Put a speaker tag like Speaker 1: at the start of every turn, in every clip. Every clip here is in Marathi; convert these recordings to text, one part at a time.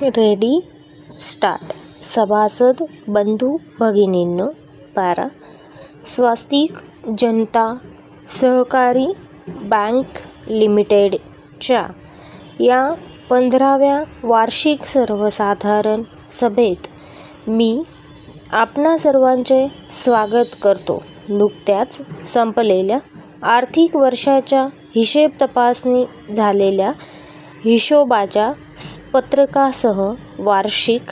Speaker 1: Ready start. सभासद बंधू भगिनींनो, पारा स्वस्तिक जनता सहकारी बँक लिमिटेडच्या या 15व्या वार्षिक सर्वसाधारण सभेत मी आपणा सर्वांचे स्वागत करतो. नुकत्याच संपलेल्या आर्थिक वर्षाच्या हिशेब तपासणी झालेल्या हिशोबाच्या पत्रकासह वार्षिक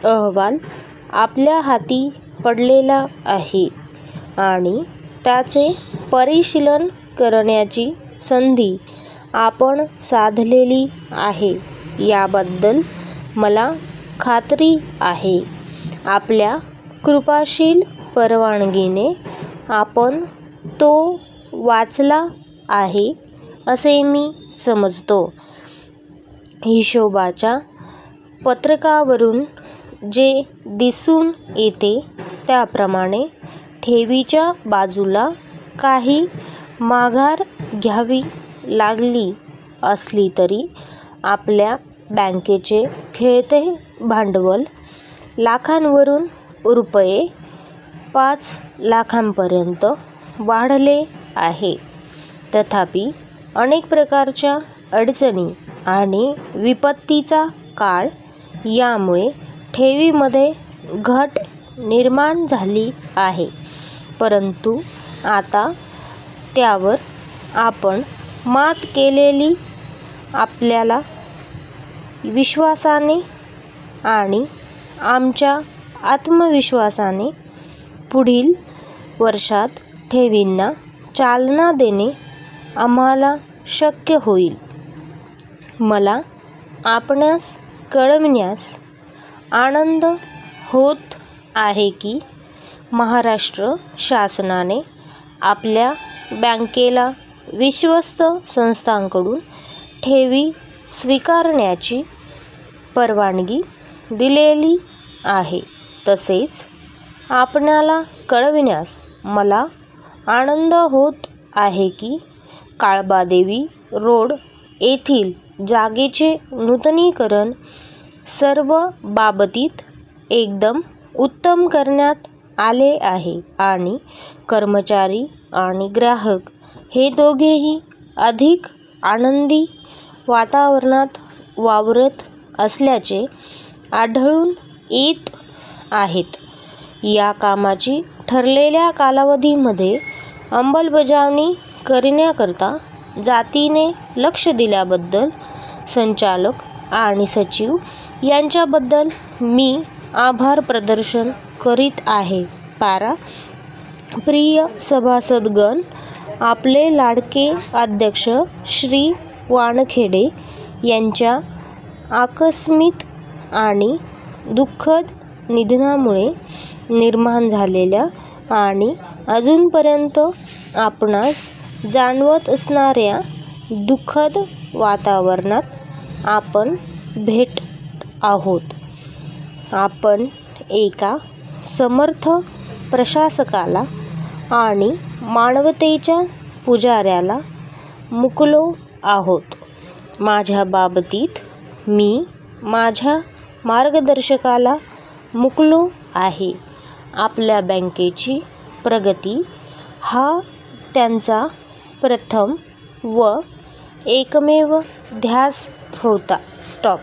Speaker 1: अहवाल आपल्या हाती पडलेला आहे आणि त्याचे परिशीलन करण्याची संधी आपण साधलेली आहे याबद्दल मला खात्री आहे. आपल्या कृपाशील परवानगीने आपण तो वाचला आहे असे मी समजतो. हिशोबाच्या पत्रकावरून जे दिसून येते त्याप्रमाणे ठेवीच्या बाजूला काही माघार घ्यावी लागली असली तरी आपल्या बँकेचे खेळते भांडवल लाखांवरून रुपये 5 लाखांपर्यंत वाढले आहे. तथापि अनेक प्रकारच्या अडचणी आणि विपत्तीचा काळ यामुळे ठेवीमध्ये घट निर्माण झाली आहे. परंतु आता त्यावर आपण मात केलेली आपल्याला विश्वासाने आणि आमच्या आत्मविश्वासाने पुढील वर्षात ठेवींना चालना देणे आम्हाला शक्य होईल. मला आपणास कळविण्यास आनंद होत आहे की महाराष्ट्र शासनाने आपल्या बँकेला विश्वस्त संस्थांकडून ठेवी स्वीकारण्याची परवानगी दिलेली आहे. तसेच आपणाला कळविण्यास मला आनंद होत आहे की काळबादेवी रोड येथील जागेचे नूतनीकरण सर्व बाबतीत एकदम उत्तम करण्यात आले आहे आणि कर्मचारी आणि ग्राहक हे दोघेही अधिक आनंदी वातावरणात वावरत असल्याचे आढळून येत आहेत. या कामाची ठरलेल्या कालावधीमध्ये अंमलबजावणी करण्याकरता जातीने लक्ष दिल्याबद्दल संचालक आणि सचिव यांच्याबद्दल मी आभार प्रदर्शन करीत आहे. पारा प्रिय सभासदगण, आपले लाडके अध्यक्ष श्री वानखेडे यांच्या आकस्मिक आणि दुःखद निधनामुळे निर्माण झालेल्या आणि अजूनपर्यंत आपणास जाणवत असणाऱ्या दुःखद वातावरणात आपण भेटत आहोत. आपण एका समर्थ प्रशासकाला आणि मानवतेच्या पुजाऱ्याला मुकलो आहोत. माझ्या बाबतीत मी माझ्या मार्गदर्शकाला मुकलो आहे. आपल्या बँकेची प्रगती हा त्यांचा प्रथम व एकमेव ध्यास होता. स्टॉप.